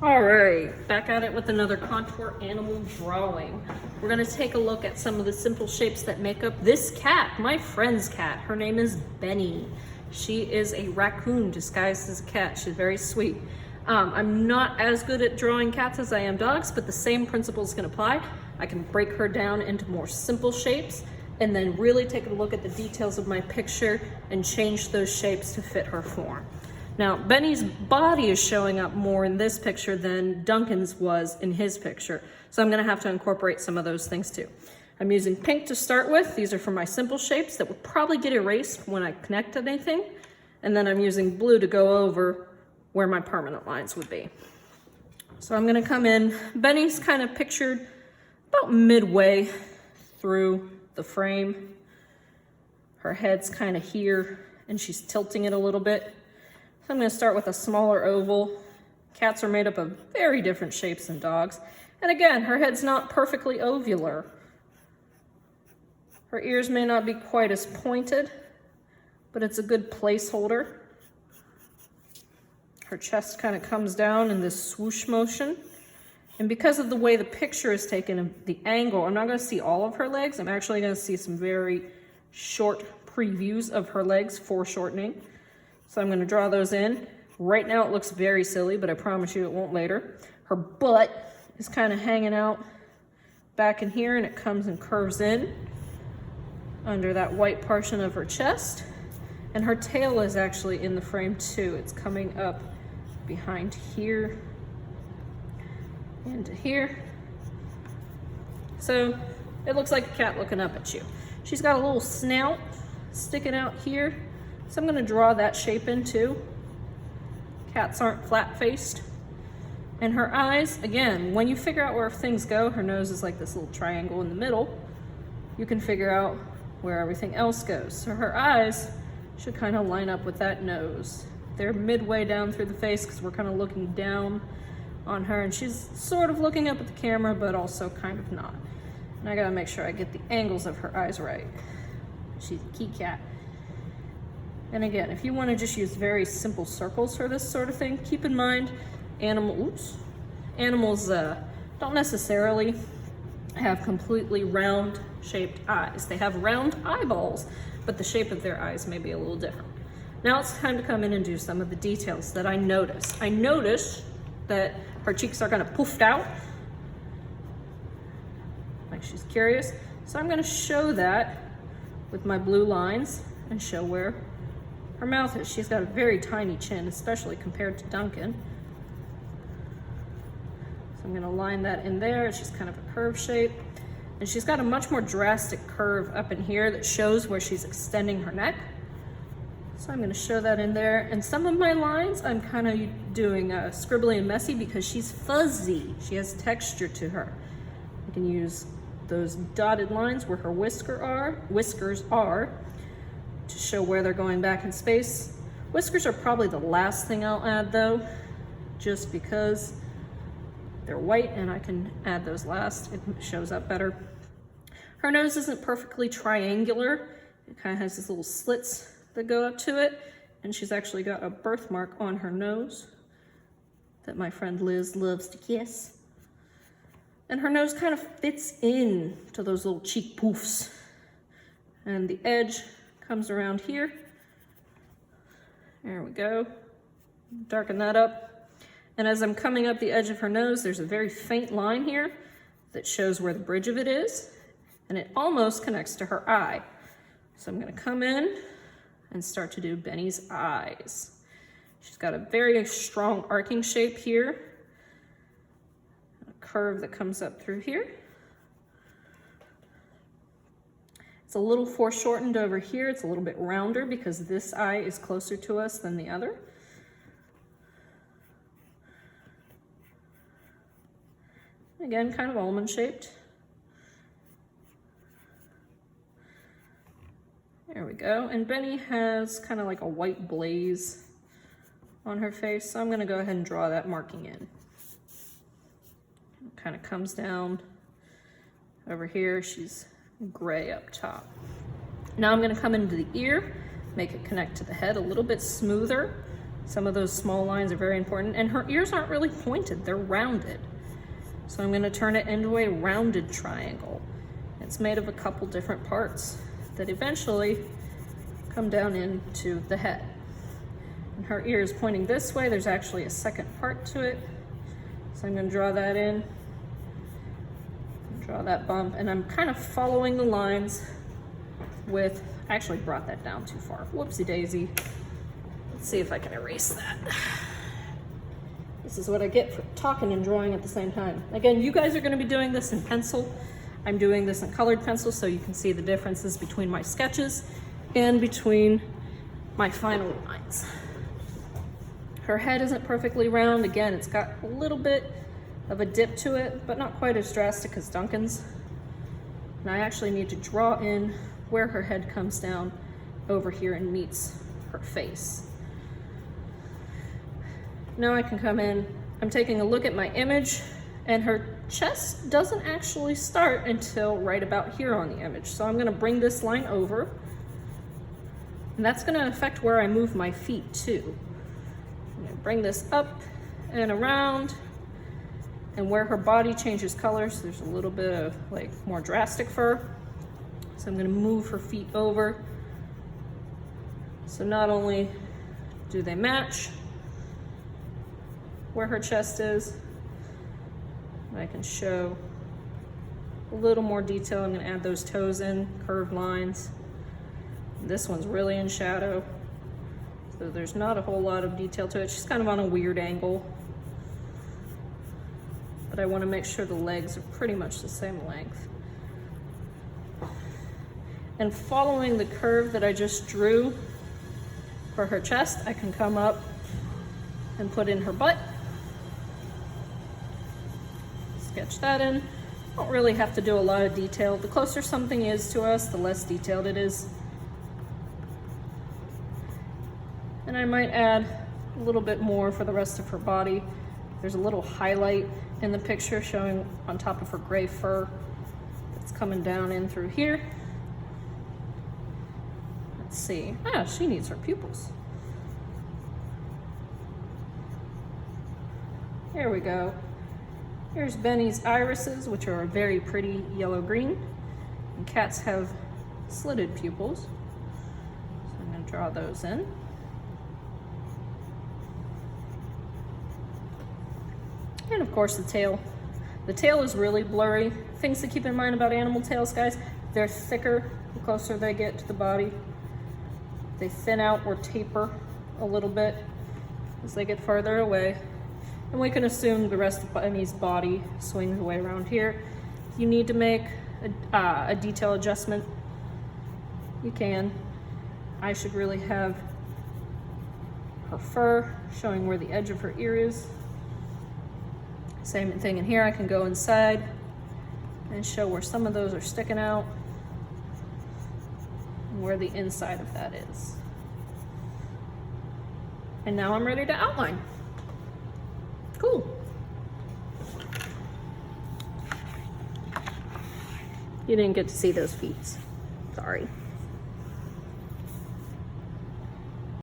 All right, back at it with another contour animal drawing. We're gonna take a look at some of the simple shapes that make up this cat, my friend's cat. Her name is Benny. She is a raccoon disguised as a cat. She's very sweet. I'm not as good at drawing cats as I am dogs, but the same principles can apply. I can break her down into more simple shapes and then really take a look at the details of my picture and change those shapes to fit her form. Now, Benny's body is showing up more in this picture than Duncan's was in his picture, so I'm gonna have to incorporate some of those things too. I'm using pink to start with. These are for my simple shapes that would probably get erased when I connect anything, and then I'm using blue to go over where my permanent lines would be. So I'm gonna come in. Benny's kind of pictured about midway through the frame. Her head's kind of here, and she's tilting it a little bit. So I'm going to start with a smaller oval. Cats are made up of very different shapes than dogs. And again, her head's not perfectly ovular. Her ears may not be quite as pointed, but it's a good placeholder. Her chest kind of comes down in this swoosh motion. And because of the way the picture is taken and the angle, I'm not going to see all of her legs. I'm actually going to see some very short previews of her legs, foreshortening. So I'm going to draw those in. Right now it looks very silly, but I promise you it won't later. Her butt is kind of hanging out back in here, and it comes and curves in under that white portion of her chest. And her tail is actually in the frame too. It's coming up behind here into here. So it looks like a cat looking up at you. She's got a little snout sticking out here. So I'm going to draw that shape in too. Cats aren't flat-faced. And her eyes, again, when you figure out where things go, her nose is like this little triangle in the middle. You can figure out where everything else goes. So her eyes should kind of line up with that nose. They're midway down through the face because we're kind of looking down on her, and she's sort of looking up at the camera, but also kind of not. And I gotta make sure I get the angles of her eyes right. She's a key cat. And again, if you want to just use very simple circles for this sort of thing, keep in mind animals don't necessarily have completely round shaped eyes. They have round eyeballs, but the shape of their eyes may be a little different. Now it's time to come in and do some of the details that I noticed. I noticed that her cheeks are kind of poofed out, like she's curious. So I'm going to show that with my blue lines and show where her mouth is. She's got a very tiny chin, especially compared to Duncan. So I'm gonna line that in there. She's kind of a curved shape. And she's got a much more drastic curve up in here that shows where she's extending her neck. So I'm gonna show that in there. And some of my lines, I'm kind of doing scribbly and messy because she's fuzzy. She has texture to her. I can use those dotted lines where her whiskers are, to show where they're going back in space. Whiskers are probably the last thing I'll add though, just because they're white and I can add those last. It shows up better. Her nose isn't perfectly triangular. It kind of has these little slits that go up to it, and she's actually got a birthmark on her nose that my friend Liz loves to kiss. And her nose kind of fits in to those little cheek poofs. And the edge comes around here. There we go. Darken that up. And as I'm coming up the edge of her nose, there's a very faint line here that shows where the bridge of it is, and it almost connects to her eye. So I'm going to come in and start to do Benny's eyes. She's got a very strong arcing shape here, a curve that comes up through here. It's a little foreshortened over here. It's a little bit rounder because this eye is closer to us than the other. Again, kind of almond shaped. There we go. And Benny has kind of like a white blaze on her face, so I'm going to go ahead and draw that marking in. It kind of comes down over here. She's gray up top. Now I'm going to come into the ear, make it connect to the head a little bit smoother Some of those small lines are very important, and her ears aren't really pointed, they're rounded. So I'm gonna turn it into a rounded triangle. It's made of a couple different parts that eventually come down into the head. And her ear is pointing this way. There's actually a second part to it. So I'm gonna draw that in, draw that bump, and I'm kind of following the lines with, I actually brought that down too far. Whoopsie daisy. Let's see if I can erase that. This is what I get for talking and drawing at the same time. Again, you guys are gonna be doing this in pencil. I'm doing this in colored pencil so you can see the differences between my sketches and between my final lines. Her head isn't perfectly round. Again, it's got a little bit of a dip to it, but not quite as drastic as Duncan's. And I actually need to draw in where her head comes down over here and meets her face. Now I can come in, I'm taking a look at my image, and her chest doesn't actually start until right about here on the image. So I'm gonna bring this line over, and that's gonna affect where I move my feet too. I'm gonna bring this up and around, and where her body changes colors, there's a little bit of like more drastic fur. So I'm gonna move her feet over. So not only do they match where her chest is, I can show a little more detail. I'm gonna add those toes in, curved lines. This one's really in shadow, so there's not a whole lot of detail to it. She's kind of on a weird angle, but I wanna make sure the legs are pretty much the same length. And following the curve that I just drew for her chest, I can come up and put in her butt. Sketch that in. Don't really have to do a lot of detail. The closer something is to us, the less detailed it is. And I might add a little bit more for the rest of her body. There's a little highlight in the picture showing on top of her gray fur that's coming down in through here. Let's see. Ah, she needs her pupils. There we go. Here's Benny's irises, which are a very pretty yellow-green. And cats have slitted pupils. So I'm going to draw those in. And of course the tail. The tail is really blurry. Things to keep in mind about animal tails, guys, they're thicker the closer they get to the body. They thin out or taper a little bit as they get farther away. And we can assume the rest of Benny's body swings away around here. If you need to make a detail adjustment, you can. I should really have her fur showing where the edge of her ear is. Same thing in here. I can go inside and show where some of those are sticking out and where the inside of that is. And now I'm ready to outline. Cool. You didn't get to see those feet. Sorry.